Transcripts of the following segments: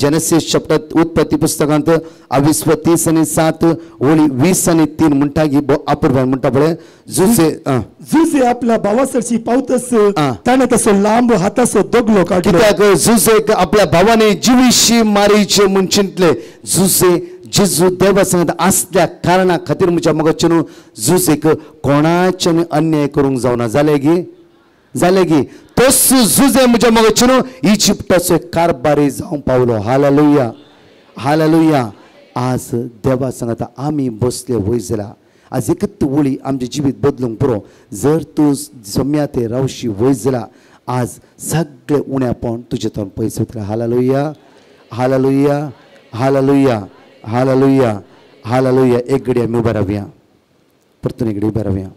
Genesis chapter उत्पत्ती पुस्तकांत 22:30-7 ओळी 20:3 म्हणटा की अपूर्व म्हणटा पळय जुसे आपल्या भावासरची पावतस ताणे तसो लांब हातासो दोगलो काढलो कित्याक जुसेक आपल्या भावाने जिवीशी मारीचे म्हूण चिंतले जुसे जेजू देवा सांगत आसल्या कारणा खातीर म्हज्या मगचें जुसेक कोणाचें अन्याय करूंक जावना जालें गी तोच जुजे म्हज्या मगचें इजिप्टाचो कारबारी जावं पावलो हालेलुया हालेलुया आज देवा सांगता आमी बसले वय जाल्यार आज एकच वळी आमचें जिवीत बदलूंक पुरो जर तूं जम्या ते रावशी वय जाल्यार आज सगळें उणेपण तुजे तोंड पयस वतलें hallelujah hallelujah hallelujah hallelujah hallelujah एक घडी आमी उबे रावया परतून एक घडी उबे रावया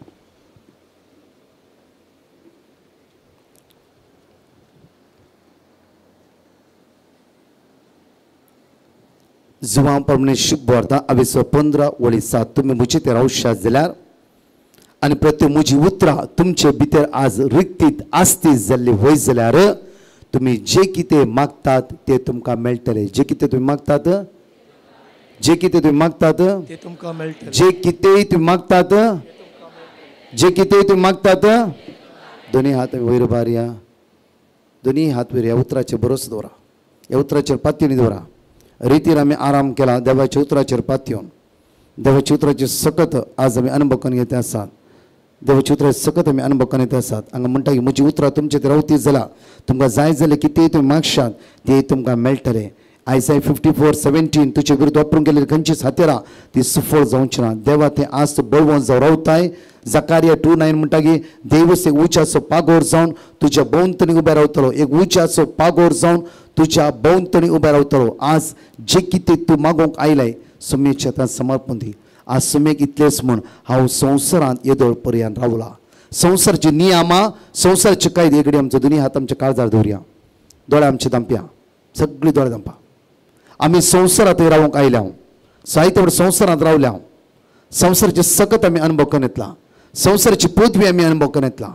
जुवां प्रमाणे शुभवार्ता 15:7 तुम्ही मुझे ते रावशात जाल्यार आनी प्रत्येक म्हजी उतरां तुमचे भितर आज रिक्तीत आस्ती जाल्ली वय जाल्यार तुम्ही जे कितें मागतात ते तुमकां मेळटलें जे कितें तुम्ही मागतात जे कितें तुम्ही मागतात ते तुमकां मेळटलें जे कितेंय तुम्ही मागतात जे कितेंय तुम्ही मागतात दोनी हात वयर बारया दोनी हात वयर ह्या उतराचेर भरोसो दवरा ह्या उतराचेर पातयेनी दवरा रितीर आमी आराम केला देवाच्या उतराचेर पातयेवन देवाच्या उतराचेर सकत आज आमी अनुभव करून येता आसात देवाच्या उतराचेर सकत आमी अनुभव करून येता आसात हांगा म्हणटा की म्हजी उतरां तुमचे ते रावती जाल्यार तुमकां जाय जाल्यार कितेंय तुमी मागशात ते तुमकां मेळटलें आयसाय 54:17 तुजे विरुद्ध वापरून गेलेली खंयचीच हातेरां ती सुफळ जावची ना देवा ते आज बळवून जावं रावताय जकारिया 2:9 म्हणटा की देवस एक उंचाचो पागोर जावन तुज्या भोंवतणी उबे रावतलो एक उंचाचो पागोर जावन तुज्या भोंवतणी उबे रावतलो आज जे कितें तूं मागोवंक आयलाय सुमेच्या हातांत समर्पण दी आज सुमेक इतलेंच म्हण हांव संवसारांत येदोळ पर्यंत रावला संवसारची नियमां संवसारचे कायदे एकडे आमचो दोनी हात आमच्या काळजार दवरया दोळे आमचे दांपया सगळीं दोळे दांपा आमी संवसारांत रावंक आयल्या जायते व्हड संवसारांत रावल्या संवसाराचे सकत आमी अनुभव करून येतला संवसाराची पदवी आमी अनुभव करून येतला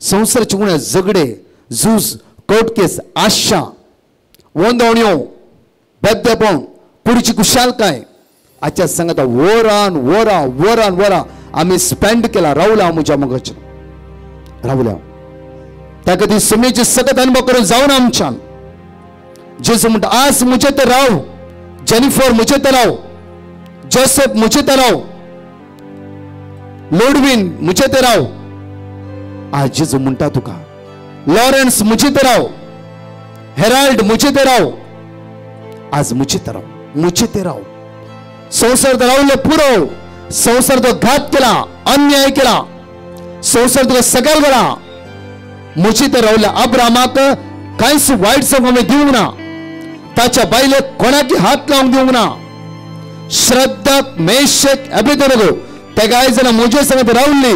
संवसाराचे उणे झगडे झूज कोर्ट केस आशा वंदवण्यो बेद्देपण कुडीची कुशालकाय आजच्या सांगता वरां आमी स्पेंड केला रावल्या म्हज्या मगच रावल्या ताका ती सुमेची सकत अनुभव करून जावन आमच्यान जेसू म्हणटा आज मुझे ते राव जेनिफर मुझे ते राव जोसेफ मुझे ते राव लोडविन मुझे ते राव आज जेजू म्हणटा तुका लॉरेन्स मुझे ते राव हेराल्ड मुझे ते राव आज मुझे ते राव संसार रावले पुरो संसार तो घात केला अन्याय केला संसार तुका सगळ केला मुझे ते रावल्या अब्रामाक कांयच वायट संगमे दिवंक ना ताच्या बायलेक कोणाकी हात लावंक दिवंक ना श्रद्धाक मेशक अबेदनेगो ते गाय जाणां म्हजे संगत रावल्ली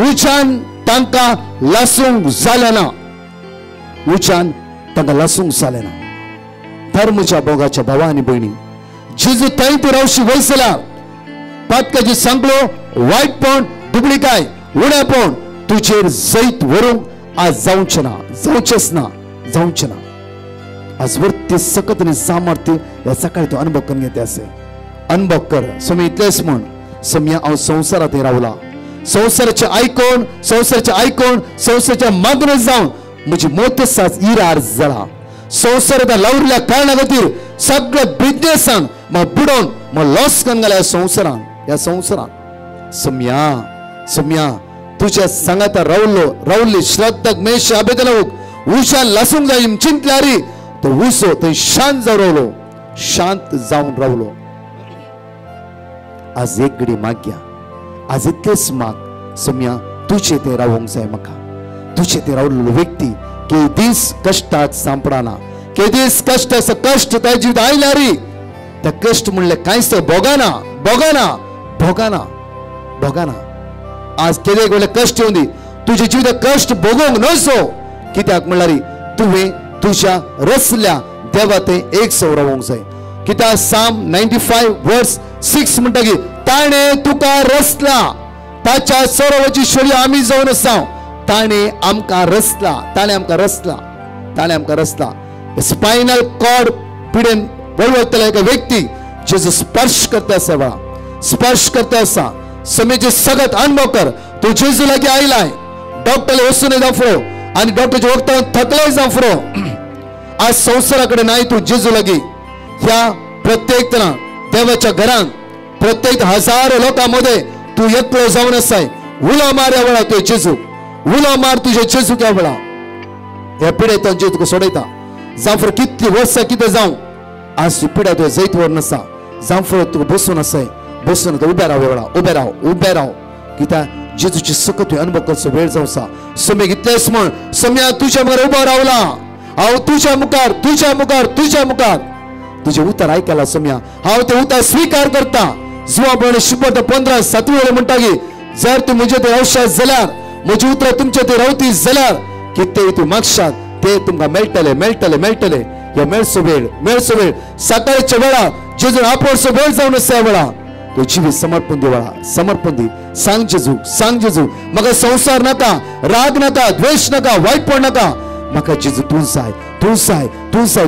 उचान तांकां लासूंक जालें ना उचान तांकां लासूंक जालें ना धर्मच्या बोगाच्या भावा आनी भयणी जेजू थंय तूं रावशी वयसला पातकाची सांगलो वायटपण दुबळीकाय उणेपण तुजेर जैत व्हरूंक आज जावचें ना आज वरती सकत आनी सामर्थ्य ह्या सकाळी तूं अनुभव करून घेता असे अनुभव कर सोमी इतलेंच म्हण सोम्या हांव संवसारांत रावला संवसाराचें आयकोन संवसाराच्या मग्न जावन म्हजी मोत साज इरार जाला संवसारांत लावरिल्ल्या कारणा खातीर सगळे बिझनेसान बुडोवन लॉस करून गेल्या ह्या संवसारांत सोम्या तुझ्या सांगाता रावल्ली श्रद्धाक मेश अभेदनाक उशान लासूंक जाय चिंतल्यारी तो उसो थंय शांत जावन रावलो आज एक घडी मागया आज इतलेच माग सोम्या तुझे ते रावंक जाय म्हाका तुझे ते रावलेलो व्यक्ती के दीस कश्टाक सांपडाना के दीस कष्ट त्या जिवीत आयल्यारी त्या कष्ट म्हणले कांयच भोगाना आज केदे वेळे कष्ट येऊन दी तुझे जिवीत कष्ट भोगोंक नसो कित्याक म्हणल्यार तुवें तुझ्या रसल्या देवा ते एक रावंक जाय कित्याक साम 95:6 म्हणटा की ताणे तुका रसला ताच्या सरोवाची शोरी आमी जावन आसा ताणे आमकां रसला स्पायनल कॉर्ड पिढेन वळवळतला एका व्यक्ती जेजू स्पर्श करता असा वेळा स्पर्श करता असा समयचे सगळ्यात अनुभव कर तू जेजू लागी आयलाय डॉक्टरला वचून जाफरो आणि डॉक्टरच्या वक्तावर थकलाय जाफरो आज संसाराकडे नाही तू जेजू लागी ह्या प्रत्येक जना देवाच्या घरात प्रत्येक हजारो लोकांमध्ये तू एकलो जाऊन असाय उला मार या वेळा तो जेजू उला मार तुझे जेजू क्या वेळा या पिढेतून जे तुका सोडयता जाफर कितली वर्सां कितें जावं आज पिढ्या तुवें जैतवर नसा जाफर तुका बसून आसाय बसून उबे राव वेळा उबे राव कित्याक जेजूची सुख तुवें अनुभव करचो वेळ जावं आसा समय इतलेंच म्हण सम्या तुज्या मुखार उबो रावला हांव तुज्या मुखार तुझे उतर आयकला सम्या हांव ते उतर स्वीकार करता जुवाबणे शुभत 15-7 वेळ म्हणटा की जर तू मुझे ते रावशात जाल्यार म्हजी उतरां तुमचे ते रावती जाल्यार कितें तू मागशात ते तुमकां मेळटले ह्या मेळचो वेळ सकाळच्या वेळा जेजून आपोवचो वेळ जावन आसा वेळा तो जिवीत समर्पण दी वेळा समर्पण दी सांग जेजू म्हाका संसार नाका राग नाका द्वेष नाका वायटपण नाका म्हाका जेजू तू जाय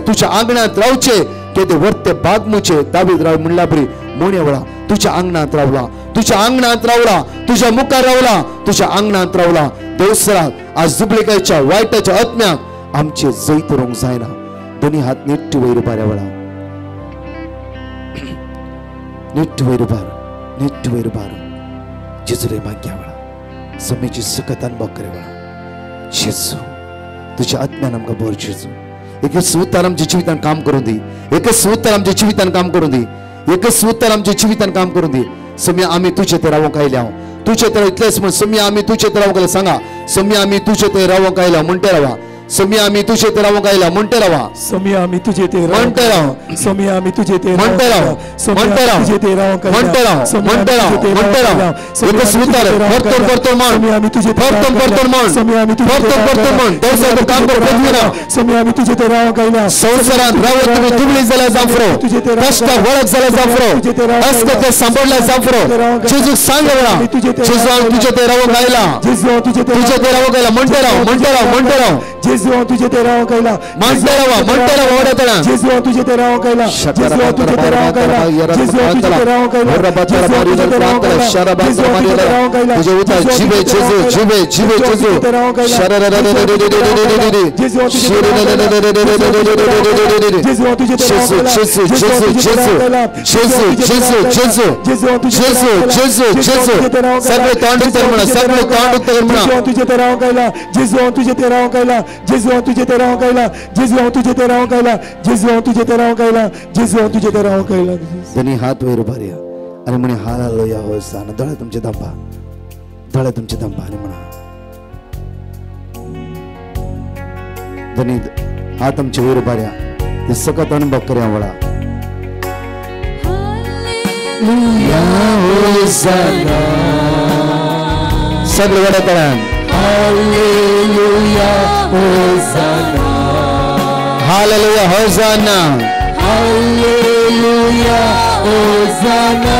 तुझ्या आंगणात रावचे के ते वर्ते बागमुचे दावीद राव म्हणला बरी मोण्या वेळा तुझ्या आंगणात रावला तुझ्या मुखार रावला तुझ्या आंगणात रावला देवसरात आज दुबळेकायच्या वायटाच्या आत्म्याक आमचे जैत रोंग जायना दोन्ही हात नीट वयर उबाऱ्या वेळा नीट वयर उबार जेजूले माग्या वेळा समयची सुखत अनुभव करे वेळा जेजू तुझ्या आत्म्यान आमकां भर जेजू एकच उतर आमच्या जिवितान काम करून दी एकच उतर आमच्या जिवितान काम करून दी एकच उतर आमच्या जिवितान काम करून दी सम्या आम्ही तुझे ते रावोंक आयल्या तुझे ते इतलेच म्हण सम्या आम्ही तुझे ते रावोंक आयल्या सांगा सम्या आम्ही तुझे ते रावोंक आयल्या म्हणटे रावा सम्या आम्ही तुझे ते रावोंक आयल्या म्हणटे रावा सम्या आम्ही तुझे ते म्हणटे राव सम्या आम्ही तुझे ते म्हणटे राव एकच उतर परतून म्हण देवसाचं काम कर पृथ्वीरा सम्या आम्ही तुझे ते रावोंक आयल्या संसारात रावत तुम्ही दुबळी जाला जाफरो कष्ट वळख जाला जाफरो हस्त ते सांभाळला जाफरो जेजू सांग वेळा जेजू तुझे ते रावोंक आयला जेजू तुझे ते रावोंक आयला म्हणटे राव जेजू तुझे ते रावोंक आयला म्हणटे राव ओडतला जेजू तुझे ते रावोंक आयला जेजू तुझे ते रावोंक आयला जेजू तुझे ते रावोंक आयला तुझे उतर जिवे जेजू सगळे तांड उतर म्हणा तुझे ते रावोंक आयला जेजू तुझे ते रावोंक आयला जेजू तुझे ते रावोंक आयला जेजू तुझे ते रावोंक आयला जेजू तुझे ते रावोंक आयला जेजू तुझे ते रावोंक आयला दोन्ही हात वयर उभारया आणि म्हणे हालेलुया होसाना दोळे तुमचे दांबा आणि म्हणा दोन्ही हात आमचे वयर उभारया ते सकत अनुभव करया वळा हालेलुया होसाना सगळे वडा तळान hallelujah hosanna hallelujah hosanna hallelujah hosanna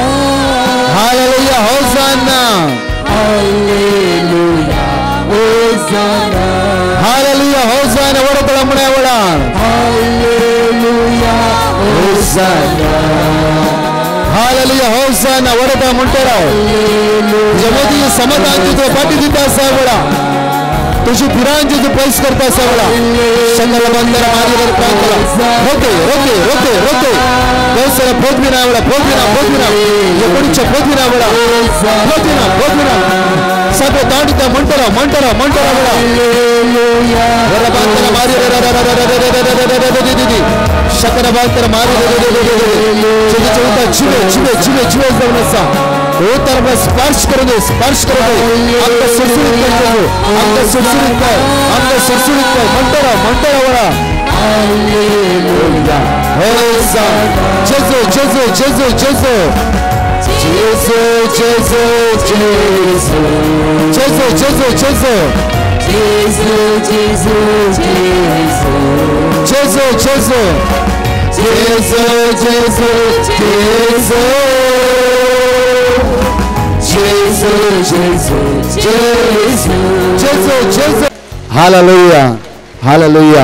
hallelujah hosanna hallelujah hosanna hallelujah hosanna वडा तळा म्हणा वडा हालेलुया होसाना हालेलुया होसाना वडा तळा म्हणते राव जमती समाधान तुझं पाठी दिता असा वडा तुझी बिरांची तू पैस करता असा वडा संगला बंदर मारीवर प्रांतला रोके देवसरा पोदविना वडा पोदविना एकोणीच्या पोदविना वडा पोदविना सगळे तांडिता म्हणतरा वडा वरा बांदर मारी शकरा बांदर मारी जिवे जाऊन असा वो तरफ स्पर्श करो दे आपका सुरसुरित कर मंटरा वड़ा हालेलुया होसाना हालेलुया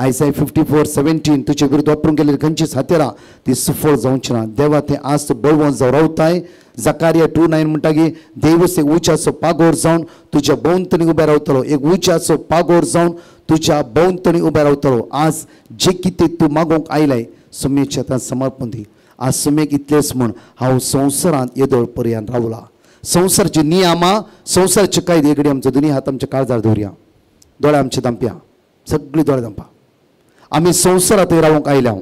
आयसाय 54:17 तुझे विरुद्ध वापरून गेलेली खंयचीच हातेरा ती सफळ जावची ना. देवा ते आज तो बळवंत जावन रावताय. जकारिया 2:9 म्हणटा की देवच एक उंचाचो पागोर जावन तुझ्या भोंवतणी उबे रावतलो. एक उंचाचो पागोर जावन तुझ्या भोंवतणी उबे रावतलो. आज जे कितें तूं मागोवंक आयलाय सुमेच्या हातांत समर्पण दी. आज सुमेक इतलेच म्हण हांव संवसारांत येदोळ पर्यंत रावला. संवसारची नियमा संवसारचे कायदे एकडे आमचो दोनी हात आमच्या काळजार दवरया. दोळे आमचे दांपया सगळी दोळे दांपा. आमी संवसारांत रावंक आयल्या.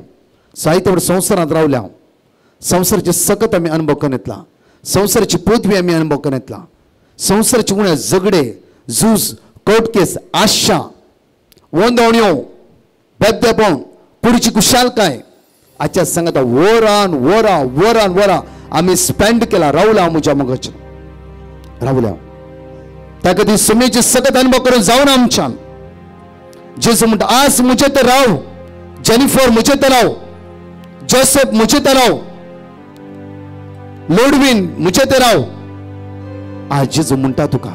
साहित्य संवसारांत रावल्या. संवसाराचे सकत आमी अनुभव करून येतला. संवसाराची पदवी आमी अनुभव करून येतला. संवसाराचे उणे झगडे झूज कोर्ट केस आशा वंदवण्यो बेद्देपण कुडीची कुशालकाय आजच्या सांगता वरान वरां वरान वरां आमी स्पेंड केला. रावला म्हज्या मगज रावल्या. ताका ती सुमेची सकत अनुभव करून जावन आमच्यान जेजू म्हणटा आज मुझे ते राव. जेनिफर मुझे ते राव. जोसेफ मुझे ते राव. लोडविन मुझे ते राव. आज जेजू म्हणटा तुका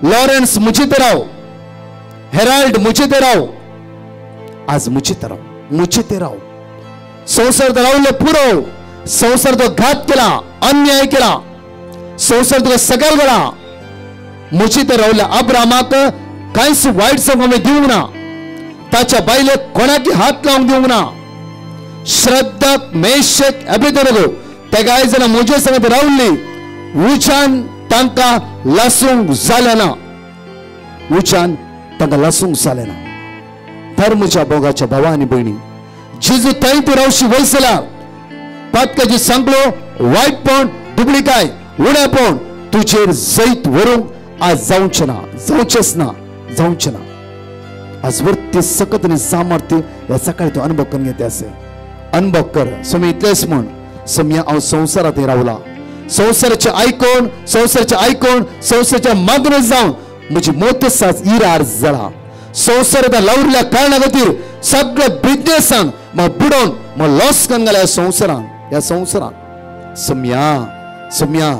लॉरेन्स मुझे ते राव. हेराल्ड मुझे ते राव. आज मुझे ते राव. मुझे ते राव. संसार रावले पुरो. संसार तो घात केला अन्याय केला. संसार तुका सगळं केला. मुझे ते रावल्या. अब्रामाक कांयच वायट संगमे दिवंक ना. ताच्या बायले कोणाक हात लावंक दिवंक ना. श्रद्धाक मेशक अबेदनेगो ते गाय जाल्यार म्हजे संगत रावली. उज्यान तांकां लासूंक जालें ना. उज्यान तांकां लासूंक जालें ना. धर्मच्या भोगाच्या भावा आनी भयणी जेजू थंय तूं रावशी वयसला. पातकाची सांगलो वायटपण दुबळीकाय उणेपण तुजेर जैत व्हरूंक आज जावचें ना. जावचेंच ना. जावचें ना. आज वरती सकत आनी सामर्थ्य ह्या सकाळी तूं अनुभव करून घेते असे अनुभव कर. सोमी इतलेच म्हण सोम्या हांव संवसारांत रावला. संवसाराचे आयकोन संवसाराच्या मग्न जावन म्हजी मोत साज इरार जळा. संवसारांत लावरल्या कारणा खातीर सगळे बिझनेसान म्हाका बुडोवन म्हाका लॉस करून घाल्या ह्या संवसारांत. सोम्या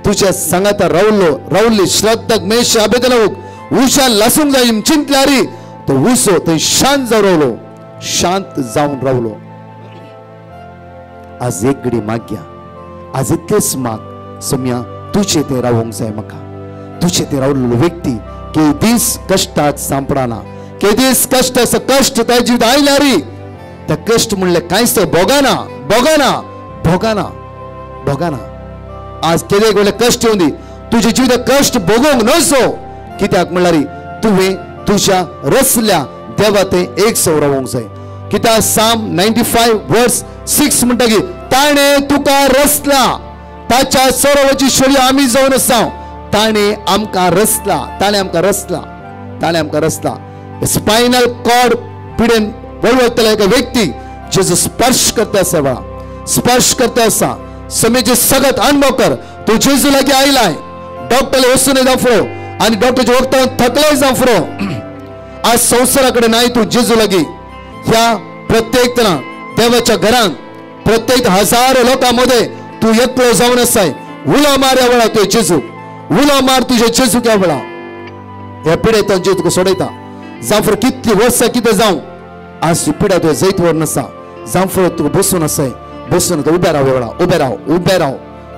तुझ्या सांगाता रावल्ली श्रद्धाक मेश अबेदनेगोक उशान लासूंक जाय चिंतल्यारी तो उसो थंय शांत जावन रावलो. शांत जावन रावलो. आज एक घडी मागया. आज इतलेच माग सोम्या तुझे ते रावंक जाय. म्हाका तुझे ते रावलेलो व्यक्ती के दीस कश्टात सांपडाना. के दीस कष्ट त्या जिवीत आयल्यारी त्या कष्ट म्हणले कांयच भोगाना भोगाना भोगाना भोगाना. आज केले वेळे कष्ट येऊन दी तुझे जिवीत कष्ट भोगोंक नसो. कित्याक म्हणल्यार तुवें तुझ्या रसल्या देवा ते एक सौ रावंक जाय. कित्याक साम 95:6 म्हणटा की ताणे तुका रसला. ताच्या सरोवाची शरी आमी जावन आसा. ताणे आमकां रसला. ताणे आमकां रसला. ताणे आमकां रसला. स्पायनल कॉर्ड पिडेन वळवळतलो एक व्यक्ती जेजू स्पर्श करता आसा वेळा स्पर्श करता आसा. समेचे सगळ्यात अनुभव कर. तू जेजू लागीं आयलाय. डॉक्टरला वचून जावं फुरो आनी डॉक्टरच्या वखदान थकलाय जावं फुरो. आज संवसाराकडे नाही तू जेजू लागीं. ह्या प्रत्येक तना देवाच्या घरांत प्रत्येक हजारो लोकांमध्ये तू एकलो जावन आसाय. उलो मार ह्या वेळा तुवें जेजू. उलो मार तुझे जेजू ह्या वेळा. ह्या पिडेता जेजू तुका सोडयता. जावं फुरो कितली वर्सां कितें जावं आज पिड्या तुवें जैत व्हरून आसा. जावं फुरो तुका बसून आसाय. बसून उबे राव वेळा. उबे राव.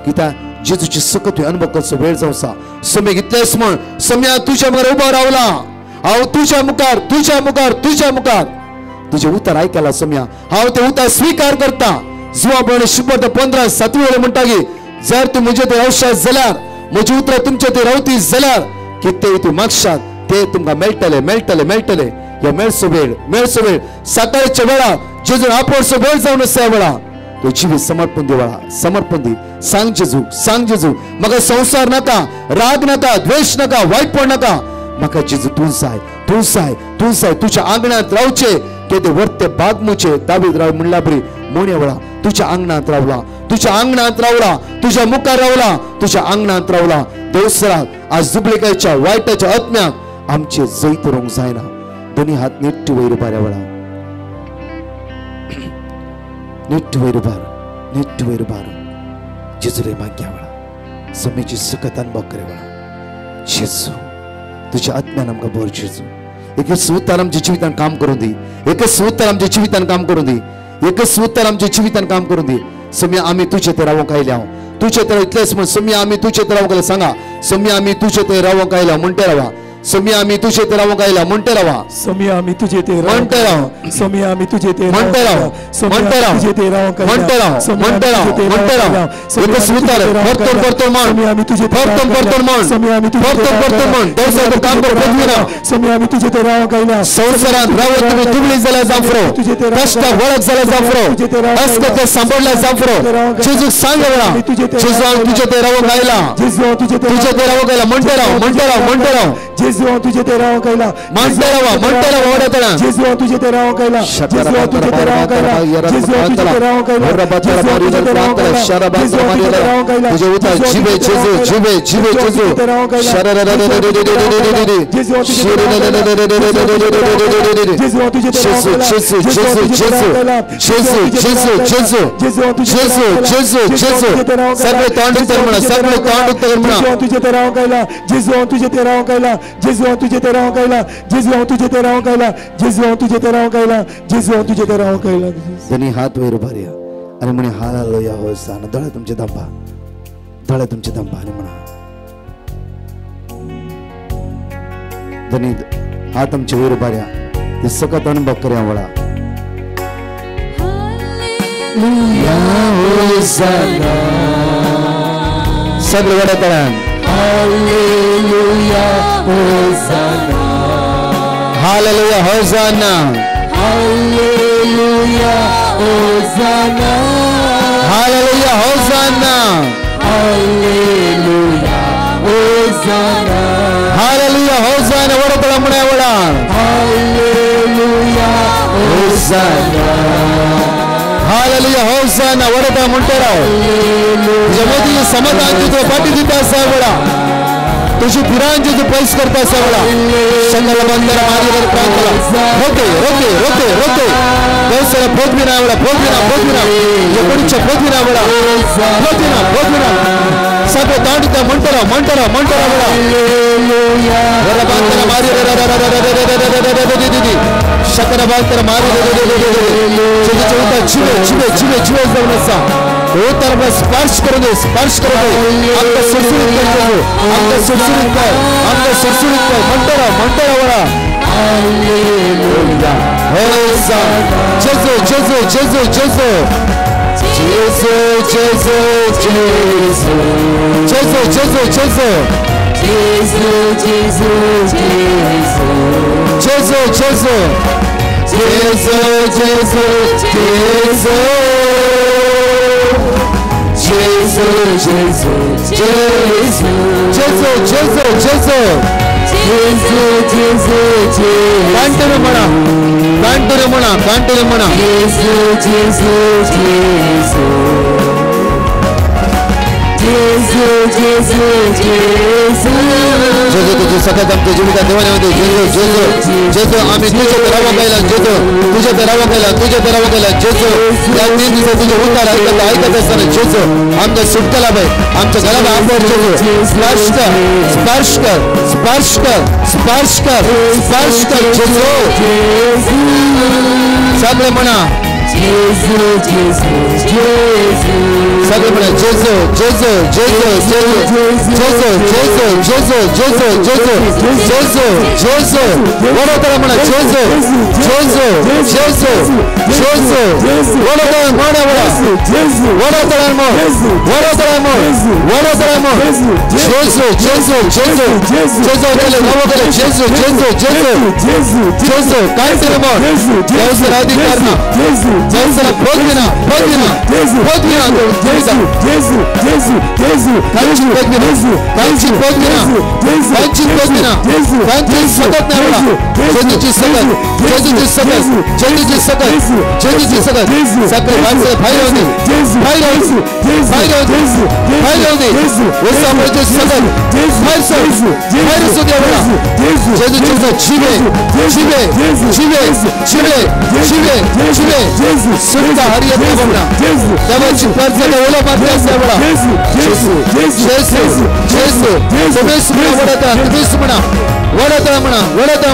कित्याक जेजूची सकत तुवें अनुभव करचो वेळ जावं आसा. सोम्याक इतलेंच म्हण सोम्या तुज्या मुखार उबो रावला. हांव तुज्या मुखार तुझे उतर आयकला. सोम्या हांव ते उतर स्वीकार करता. जुवाबणे शुभर 15:7 म्हणटा की जर तू म्हजे ते रावशात जाल्यार म्हजी उतरां तुमचे ते रावती जाल्यार कितेंय तूं मागशात ते तुमकां मेळटले. ह्या मेळचो वेळ सकाळच्या वेळा जेजू आपणचो वेळ जावन आसा. वेळा तो जिवीत समर्पण दी. वेळा समर्पण दी. सांग जेजू म्हाका संसार नाका. राग नाका. द्वेष नाका. वायटपण नाका. म्हाका जेजू तूं जाय. तुझ्या आंगणात रावचे के ते वर्ते बागमुचे दावीद राव म्हणला बरी मोण्या वेळा तुझ्या आंगणात रावला. तुझ्या मुखार रावला. तुझ्या आंगणात रावला. देवसराक आज दुबळेकायच्या वायटाच्या आत्म्याक आमचे जैत रोवंक जायना. दोनी हात नीट वयर उबार. ह्या वेळा नीट वयर उबार. जेजू रे माग्या वेळा समेची सकत अनुभव करे वेळा. जेजू तुझ्या आत्म्यान आमकां भर. जेजू एकच उतर आमच्या जीवितान काम करून दी एकच उतर आमच्या जीवितान काम करून दी एकच उतर आमच्या जीवितान काम करून दी सम्य आम्ही तुझे ते रावो कायल्या तुझे ते इतलेच म्हण सम्य आम्ही तुझे ते रावो कायला सांगा सम्य आम्ही तुझे ते रावो कायला म्हणते रावा सम्य आम्ही तुझे ते रावो कायला म्हणते रावा सम्य आम्ही तुझे ते म्हणते राव सम्य आम्ही तुझे ते म्हणते राव म्हणते राव तुझे ते राव म्हणते राव म्हणते राव म्हणते राव एकच उतर परतोन परतोन म्हण सम्य आम्ही तुझे परतोन परतोन म्हण सम्य आम्ही तुझे परतोन परतोन म्हण देवसाचं काम कर पृथ्वीला सम्य आम्ही तुझे ते राव कायला संसारात राव तुम्ही दुबळी झाला जाफरो कष्ट वळख झाला जाफरो अस्कत सांभाळला जाफरो जेजू सांग बळा जेजू तुझे ते राव कायला जेजू तुझे ते राव कायला म्हणते राव म्हणते राव म्हणते राव जेजू तुझे ते राव कायला म्हणते राव ओढतणा जेजू तुझे ते राव कायला जेजू तुझे ते राव कायला जेजू तुझे ते राव कायला तुझे उतार जिबे जेजू जिबे जिबे जेजू सगळे तोंड उत्तर म्हणा सगळे तोंड उत्तर म्हणा तुझे ते राव कायला जेजू तुझे ते राव कायला जेजू तुझे ते राव कायला जेजू तुझे ते राव कायला जेजू तुझे ते राव कायला जेजू तुझे ते राव कायला त्यांनी हात वर उभारया आणि म्हणे हालेलुया होसाना धळे तुमचे दंबा धळे तुमचे दंबा आणि म्हणा त्यांनी हात आमचे वर उभारया ते सकत अनुभव कर्या वळा हालेलुया होसाना सगळे वडा तळान hallelujah hosanna hallelujah hosanna hallelujah hosanna hallelujah hosanna hallelujah hosanna hallelujah hosanna वडा तळा म्हणा वडा हालेलुया होसाना हालेलुया होसाना वडा तळा म्हणते राव जमोदी समाधान तुझं पाठी देता असा वडा तुझी फिरांचे जो पैस करता असा वडा शंकर बंदर मारीवर प्रांतला रोके रोके रोके रोके देवसरा पोतविना वडा पोतविना एकोणीसच्या पोतविना वडा पोतविना सगळे तांडता म्हणतरा वडा वडा बांधरा मारी शंकर बांधरा मारी चौथा चिवे जाऊन असा तरफ स्पर्श करो दे आपका सुरसुरित कर मंटरा वड़ा हालेलुया होसाना जेजू जेजू जेजू जेजू जेजू जेजू जेजू जेजू जेजू जेजू जेजू जेजू जेजू जेजू जेजू जेजू जेजू Jesus, Jesus, Jesus, Jesus, Jesus, Jesus, Jesus, Jesus. Cantare mana. Jesus, Jesus, Jesus. Jesus, Jesus, Jesus. तुझे सतत आमच्या जीवितात देवाने जेजू आम्ही तुझे रावा केला जेजू तुझे रावा केला जेजू या 3 दिवस तुझे उतार ऐकत असताना जेजू आमच्या सुटकेला बाई आमच्या घराला आंबोर जेजू स्पर्श कर जेजू सगळे म्हणा सगळे म्हणा जेजू वडोदरा म्हणा वडोदरा